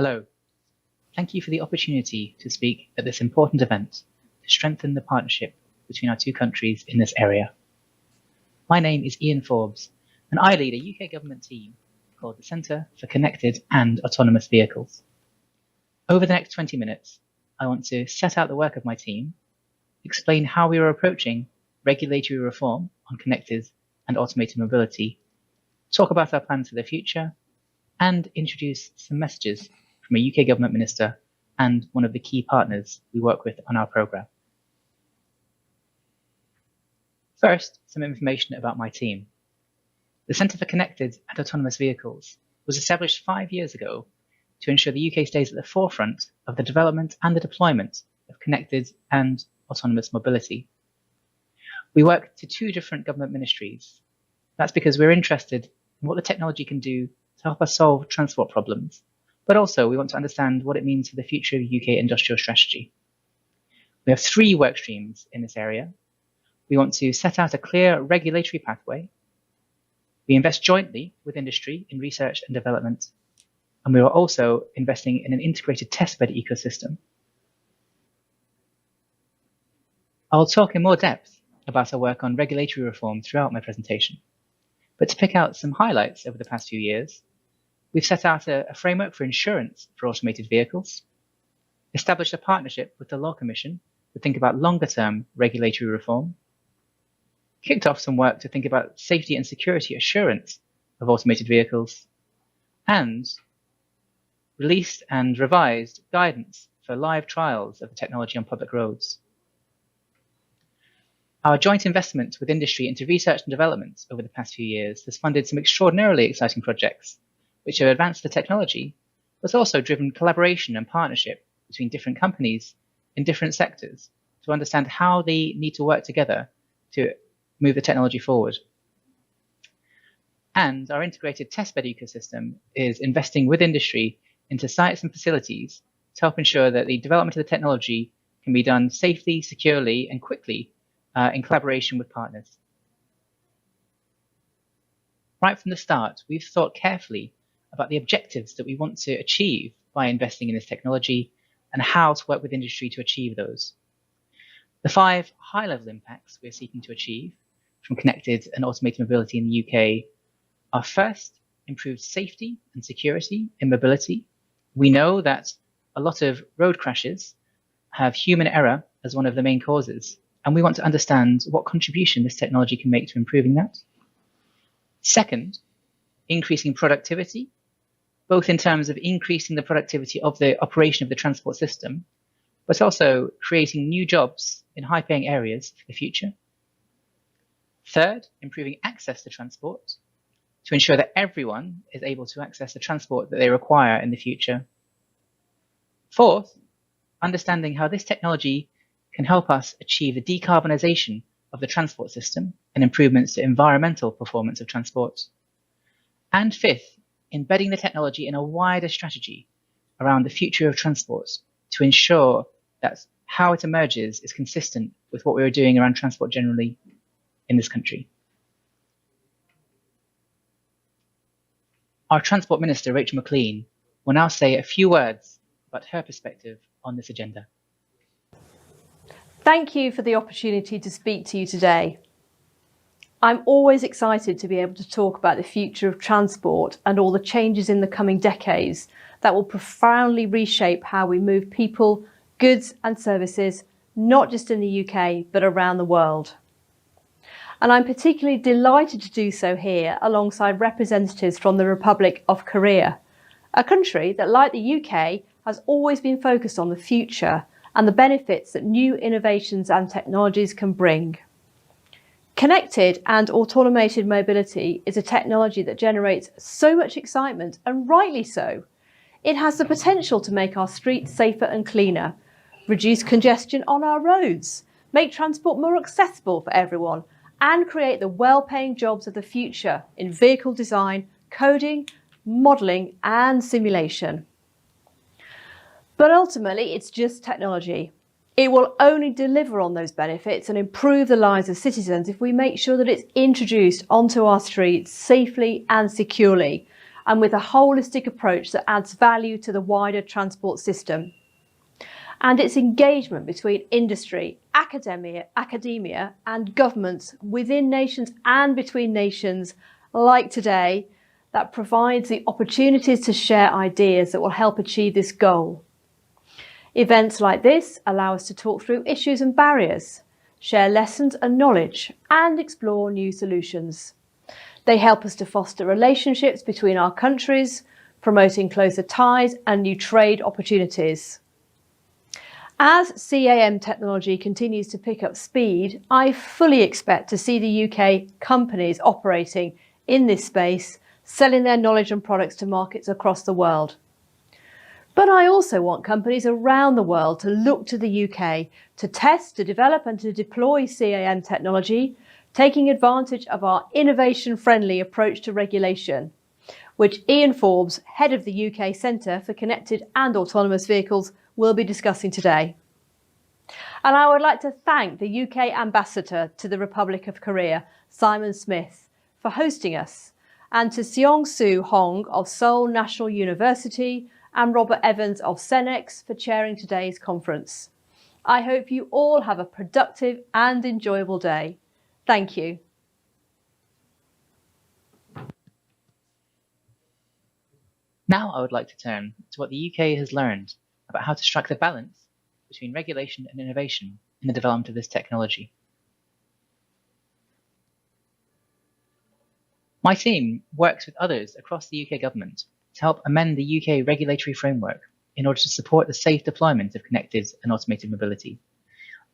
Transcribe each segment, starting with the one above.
Hello. Thank you for the opportunity to speak at this important event to strengthen the partnership between our two countries in this area. My name is Iain Forbes, and I lead a UK government team called the Centre for Connected and Autonomous Vehicles. Over the next 20 minutes, I want to set out the work of my team, explain how we are approaching regulatory reform on connected and automated mobility, talk about our plans for the future, and introduce some messages from a UK government minister and one of the key partners we work with on our programme. First, some information about my team. The Centre for Connected and Autonomous Vehicles was established 5 years ago to ensure the UK stays at the forefront of the development and the deployment of connected and autonomous mobility. We work to two different government ministries. That's because we're interested in what the technology can do to help us solve transport problems, but also we want to understand what it means for the future of UK industrial strategy. We have 3 work streams in this area. We want to set out a clear regulatory pathway. We invest jointly with industry in research and development, and we are also investing in an integrated testbed ecosystem. I'll talk in more depth about our work on regulatory reform throughout my presentation, but to pick out some highlights over the past few years, we've set out a framework for insurance for automated vehicles, established a partnership with the Law Commission to think about longer-term regulatory reform, kicked off some work to think about safety and security assurance of automated vehicles, and released and revised guidance for live trials of the technology on public roads. Our joint investment with industry into research and development over the past few years has funded some extraordinarily exciting projects which have advanced the technology, but also driven collaboration and partnership between different companies in different sectors to understand how they need to work together to move the technology forward. And our integrated testbed ecosystem is investing with industry into sites and facilities to help ensure that the development of the technology can be done safely, securely, and quickly in collaboration with partners. Right from the start, we've thought carefully about the objectives that we want to achieve by investing in this technology and how to work with industry to achieve those. The 5 high-level impacts we're seeking to achieve from connected and automated mobility in the UK are first, improved safety and security in mobility. We know that a lot of road crashes have human error as one of the main causes, and we want to understand what contribution this technology can make to improving that. Second, increasing productivity, both in terms of increasing the productivity of the operation of the transport system, but also creating new jobs in high-paying areas for the future. Third, improving access to transport to ensure that everyone is able to access the transport that they require in the future. Fourth, understanding how this technology can help us achieve the decarbonisation of the transport system and improvements to environmental performance of transport. And fifth, embedding the technology in a wider strategy around the future of transport to ensure that how it emerges is consistent with what we are doing around transport generally in this country. Our Transport Minister, Rachel Maclean, will now say a few words about her perspective on this agenda. Thank you for the opportunity to speak to you today. I'm always excited to be able to talk about the future of transport and all the changes in the coming decades that will profoundly reshape how we move people, goods and services, not just in the UK, but around the world. And I'm particularly delighted to do so here alongside representatives from the Republic of Korea, a country that, like the UK, has always been focused on the future and the benefits that new innovations and technologies can bring. Connected and automated mobility is a technology that generates so much excitement, and rightly so. It has the potential to make our streets safer and cleaner, reduce congestion on our roads, make transport more accessible for everyone, and create the well-paying jobs of the future in vehicle design, coding, modelling and simulation. But ultimately, it's just technology. It will only deliver on those benefits and improve the lives of citizens if we make sure that it's introduced onto our streets safely and securely, and with a holistic approach that adds value to the wider transport system. And its engagement between industry, academia and governments within nations and between nations, like today, that provides the opportunities to share ideas that will help achieve this goal. Events like this allow us to talk through issues and barriers, share lessons and knowledge, and explore new solutions. They help us to foster relationships between our countries, promoting closer ties and new trade opportunities. As CAM technology continues to pick up speed, I fully expect to see the UK companies operating in this space, selling their knowledge and products to markets across the world. But I also want companies around the world to look to the UK to test, to develop and to deploy CAM technology, taking advantage of our innovation-friendly approach to regulation, which Iain Forbes, head of the UK Centre for Connected and Autonomous Vehicles, will be discussing today. And I would like to thank the UK Ambassador to the Republic of Korea, Simon Smith, for hosting us, and to Seong-Soo Hong of Seoul National University and Robert Evans of Cenex for chairing today's conference. I hope you all have a productive and enjoyable day. Thank you. Now I would like to turn to what the UK has learned about how to strike the balance between regulation and innovation in the development of this technology. My team works with others across the UK government to help amend the UK regulatory framework in order to support the safe deployment of connected and automated mobility.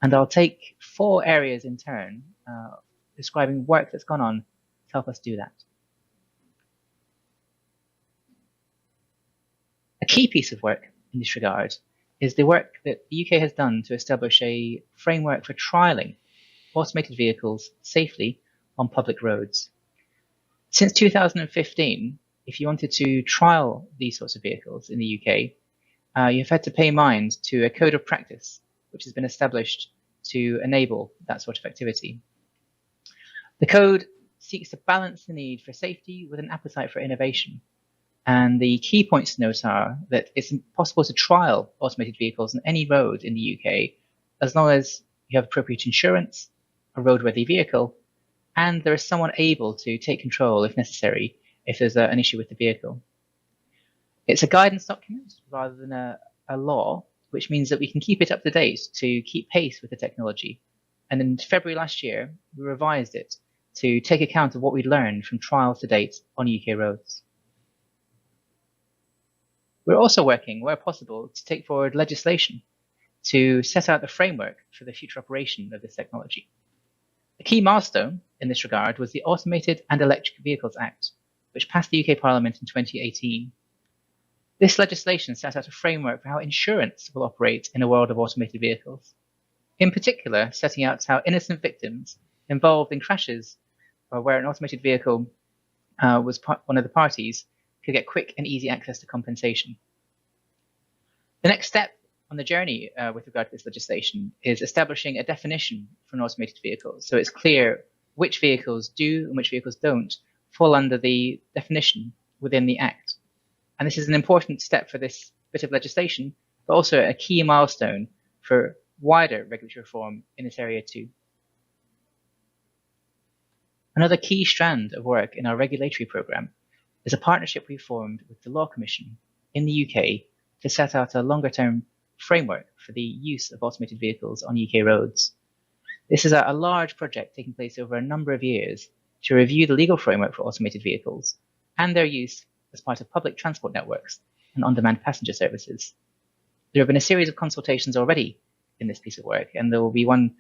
And I'll take 4 areas in turn, describing work that's gone on to help us do that. A key piece of work in this regard is the work that the UK has done to establish a framework for trialling automated vehicles safely on public roads. Since 2015, if you wanted to trial these sorts of vehicles in the UK, you've had to pay mind to a code of practice which has been established to enable that sort of activity. The code seeks to balance the need for safety with an appetite for innovation. And the key points to note are that it's possible to trial automated vehicles on any road in the UK as long as you have appropriate insurance, a roadworthy vehicle, and there is someone able to take control if necessary if there's an issue with the vehicle. It's a guidance document rather than a law, which means that we can keep it up to date to keep pace with the technology. And in February last year, we revised it to take account of what we'd learned from trials to date on UK roads. We're also working, where possible, to take forward legislation to set out the framework for the future operation of this technology. A key milestone in this regard was the Automated and Electric Vehicles Act, which passed the UK Parliament in 2018. This legislation set out a framework for how insurance will operate in a world of automated vehicles, in particular setting out how innocent victims involved in crashes or where an automated vehicle was one of the parties could get quick and easy access to compensation. The next step on the journey with regard to this legislation is establishing a definition for an automated vehicle, so it's clear which vehicles do and which vehicles don't fall under the definition within the Act. And this is an important step for this bit of legislation, but also a key milestone for wider regulatory reform in this area too. Another key strand of work in our regulatory programme is a partnership we formed with the Law Commission in the UK to set out a longer-term framework for the use of automated vehicles on UK roads. This is a large project taking place over a number of years to review the legal framework for automated vehicles and their use as part of public transport networks and on-demand passenger services. There have been a series of consultations already in this piece of work, and there will be one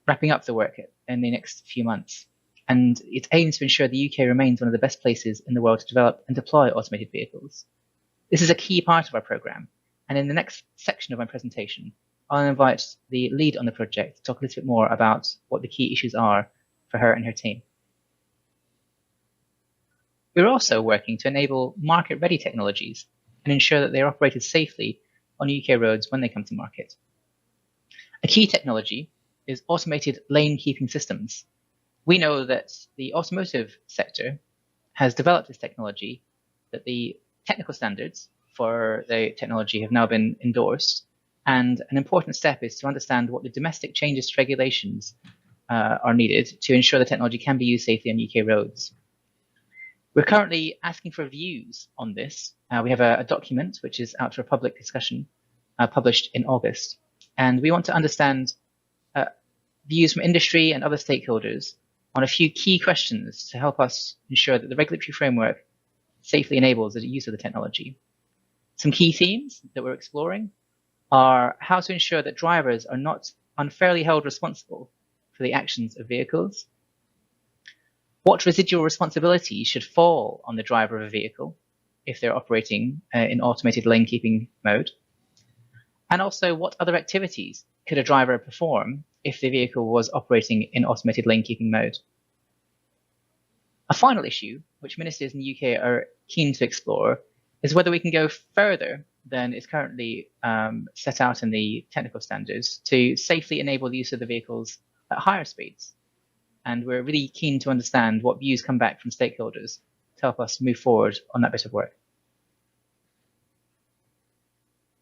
wrapping up the work in the next few months. And it aims to ensure the UK remains one of the best places in the world to develop and deploy automated vehicles. This is a key part of our programme, and in the next section of my presentation, I'll invite the lead on the project to talk a little bit more about what the key issues are for her and her team. We're also working to enable market-ready technologies and ensure that they are operated safely on UK roads when they come to market. A key technology is automated lane keeping systems. We know that the automotive sector has developed this technology, that the technical standards for the technology have now been endorsed, and an important step is to understand what the domestic changes to regulations are needed to ensure the technology can be used safely on UK roads. We're currently asking for views on this. We have a document which is out for public discussion, published in August, and we want to understand views from industry and other stakeholders on a few key questions to help us ensure that the regulatory framework safely enables the use of the technology. Some key themes that we're exploring are how to ensure that drivers are not unfairly held responsible for the actions of vehicles, what residual responsibility should fall on the driver of a vehicle if they're operating in automated lane keeping mode, and also what other activities could a driver perform if the vehicle was operating in automated lane keeping mode. A final issue, which ministers in the UK are keen to explore, is whether we can go further than is currently set out in the technical standards to safely enable the use of the vehicles at higher speeds. And we're really keen to understand what views come back from stakeholders to help us move forward on that bit of work.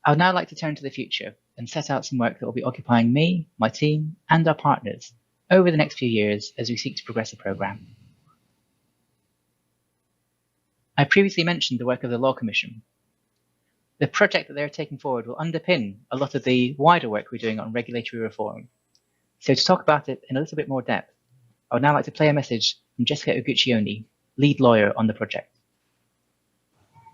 I would now like to turn to the future and set out some work that will be occupying me, my team, and our partners over the next few years as we seek to progress the programme. I previously mentioned the work of the Law Commission. The project that they're taking forward will underpin a lot of the wider work we're doing on regulatory reform. So to talk about it in a little bit more depth, I would now like to play a message from Jessica Uguccioni, lead lawyer on the project.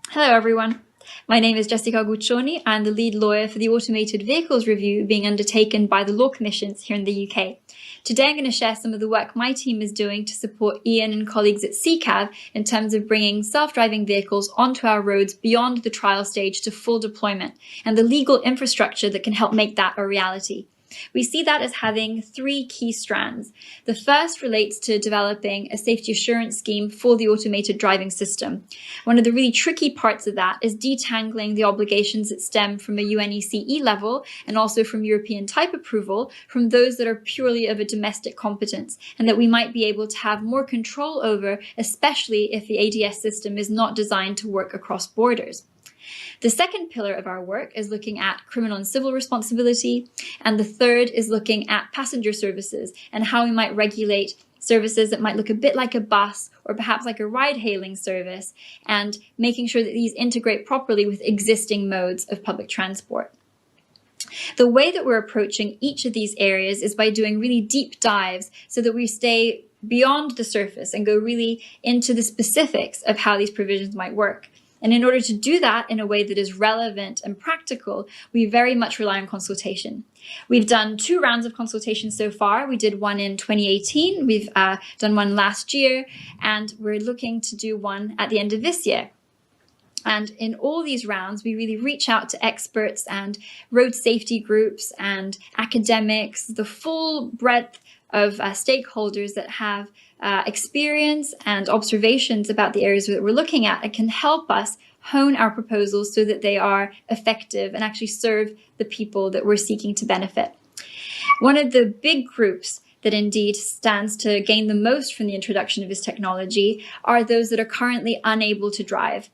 Hello everyone. My name is Jessica Guccioni. I'm the lead lawyer for the Automated Vehicles Review being undertaken by the Law Commissions here in the UK. Today I'm going to share some of the work my team is doing to support Iain and colleagues at CCAV in terms of bringing self-driving vehicles onto our roads beyond the trial stage to full deployment and the legal infrastructure that can help make that a reality. We see that as having three key strands. The first relates to developing a safety assurance scheme for the automated driving system. One of the really tricky parts of that is detangling the obligations that stem from a UNECE level and also from European type approval from those that are purely of a domestic competence, and that we might be able to have more control over, especially if the ADS system is not designed to work across borders. The second pillar of our work is looking at criminal and civil responsibility, and the third is looking at passenger services and how we might regulate services that might look a bit like a bus or perhaps like a ride-hailing service, and making sure that these integrate properly with existing modes of public transport. The way that we're approaching each of these areas is by doing really deep dives so that we stay beyond the surface and go really into the specifics of how these provisions might work. And in order to do that in a way that is relevant and practical, we very much rely on consultation. We've done 2 rounds of consultation so far. We did one in 2018, we've done one last year, and we're looking to do one at the end of this year. And in all these rounds, we really reach out to experts and road safety groups and academics, the full breadth of stakeholders that have experience and observations about the areas that we're looking at and can help us hone our proposals so that they are effective and actually serve the people that we're seeking to benefit. One of the big groups that indeed stands to gain the most from the introduction of this technology are those that are currently unable to drive.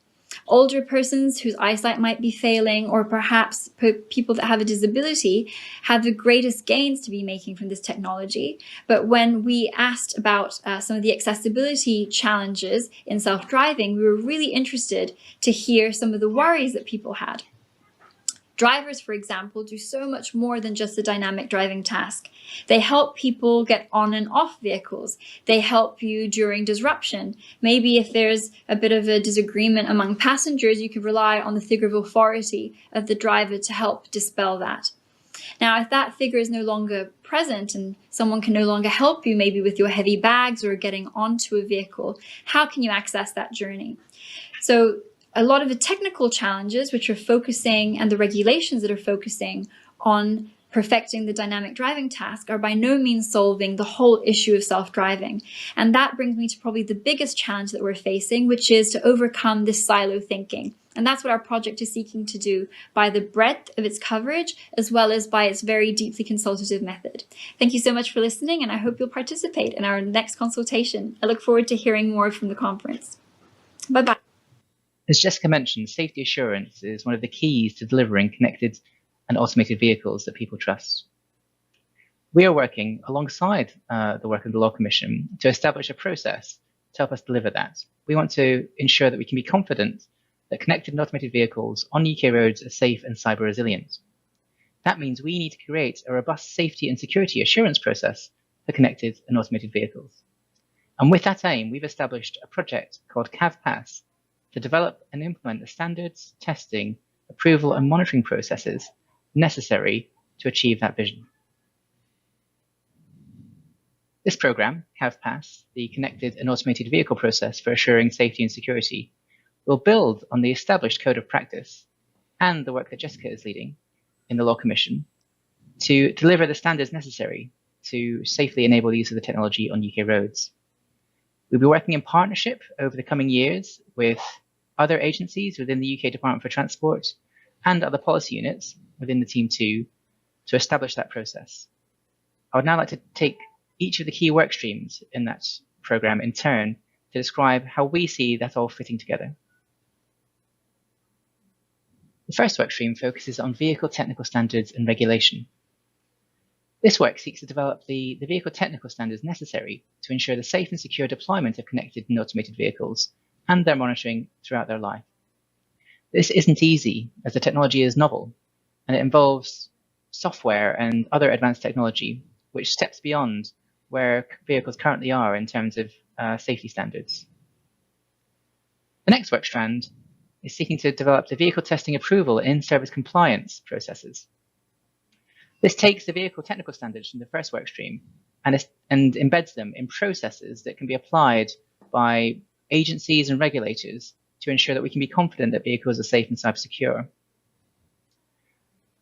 Older persons whose eyesight might be failing, or perhaps people that have a disability, have the greatest gains to be making from this technology. But when we asked about some of the accessibility challenges in self-driving, we were really interested to hear some of the worries that people had. Drivers, for example, do so much more than just a dynamic driving task. They help people get on and off vehicles. They help you during disruption. Maybe if there's a bit of a disagreement among passengers, you can rely on the figure of authority of the driver to help dispel that. Now, if that figure is no longer present and someone can no longer help you, maybe with your heavy bags or getting onto a vehicle, how can you access that journey? So a lot of the technical challenges which are focusing and the regulations that are focusing on perfecting the dynamic driving task are by no means solving the whole issue of self-driving. And that brings me to probably the biggest challenge that we're facing, which is to overcome this silo thinking. And that's what our project is seeking to do by the breadth of its coverage, as well as by its very deeply consultative method. Thank you so much for listening, and I hope you'll participate in our next consultation. I look forward to hearing more from the conference. Bye-bye. As Jessica mentioned, safety assurance is one of the keys to delivering connected and automated vehicles that people trust. We are working alongside the work of the Law Commission to establish a process to help us deliver that. We want to ensure that we can be confident that connected and automated vehicles on UK roads are safe and cyber resilient. That means we need to create a robust safety and security assurance process for connected and automated vehicles. And with that aim, we've established a project called CAVPASS to develop and implement the standards, testing, approval and monitoring processes necessary to achieve that vision. This program, CAVPASS, the Connected and Automated Vehicle Process for Assuring Safety and Security, will build on the established code of practice and the work that Jessica is leading in the Law Commission to deliver the standards necessary to safely enable the use of the technology on UK roads. We'll be working in partnership over the coming years with other agencies within the UK Department for Transport and other policy units within the Team 2 to establish that process. I would now like to take each of the key work streams in that programme in turn to describe how we see that all fitting together. The first work stream focuses on vehicle technical standards and regulation. This work seeks to develop the vehicle technical standards necessary to ensure the safe and secure deployment of connected and automated vehicles and their monitoring throughout their life. This isn't easy, as the technology is novel, and it involves software and other advanced technology, which steps beyond where vehicles currently are in terms of safety standards. The next work strand is seeking to develop the vehicle testing approval and in-service compliance processes. This takes the vehicle technical standards from the first work stream and embeds them in processes that can be applied by agencies and regulators to ensure that we can be confident that vehicles are safe and cyber secure.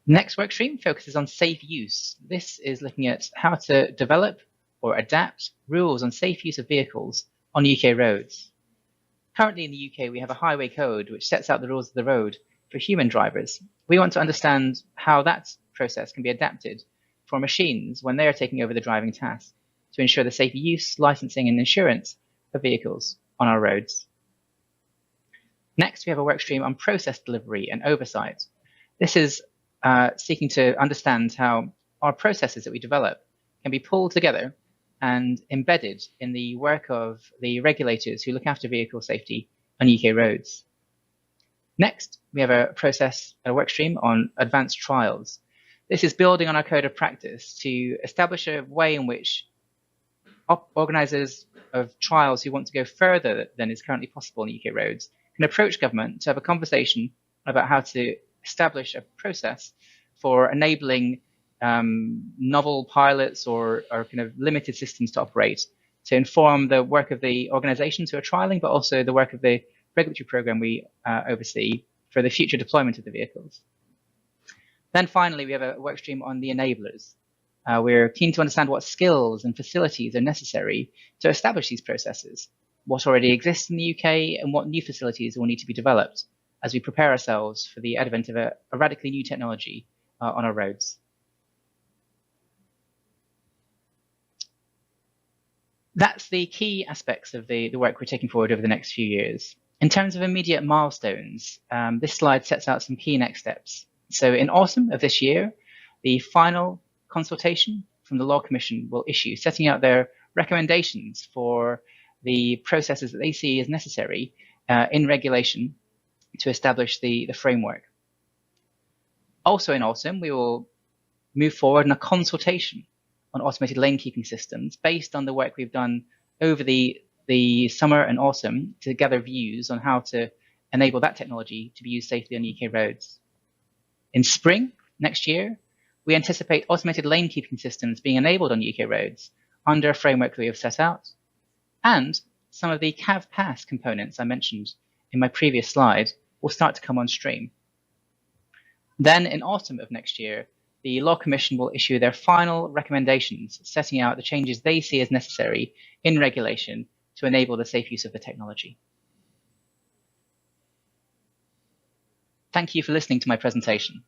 The next work stream focuses on safe use. This is looking at how to develop or adapt rules on safe use of vehicles on UK roads. Currently in the UK, we have a highway code which sets out the rules of the road for human drivers. We want to understand how that process can be adapted for machines when they are taking over the driving task to ensure the safe use, licensing and insurance of vehicles on our roads. Next, we have a work stream on process delivery and oversight. This is seeking to understand how our processes that we develop can be pulled together and embedded in the work of the regulators who look after vehicle safety on UK roads. Next, we have a work stream on advanced trials. This is building on our code of practice to establish a way in which organisers of trials who want to go further than is currently possible on UK roads can approach government to have a conversation about how to establish a process for enabling novel pilots or kind of limited systems to operate to inform the work of the organisations who are trialling, but also the work of the regulatory programme we oversee for the future deployment of the vehicles. Then finally, we have a work stream on the enablers. We're keen to understand what skills and facilities are necessary to establish these processes, what already exists in the UK, and what new facilities will need to be developed as we prepare ourselves for the advent of a radically new technology on our roads. That's the key aspects of the work we're taking forward over the next few years. In terms of immediate milestones, this slide sets out some key next steps. So in autumn of this year, the final consultation from the Law Commission will issue, setting out their recommendations for the processes that they see as necessary in regulation to establish the framework. Also in autumn, we will move forward in a consultation on automated lane keeping systems based on the work we've done over the summer and autumn to gather views on how to enable that technology to be used safely on UK roads. In spring next year, we anticipate automated lane keeping systems being enabled on UK roads under a framework that we have set out, and some of the CAVPASS components I mentioned in my previous slide will start to come on stream. Then in autumn of next year, the Law Commission will issue their final recommendations, setting out the changes they see as necessary in regulation to enable the safe use of the technology. Thank you for listening to my presentation.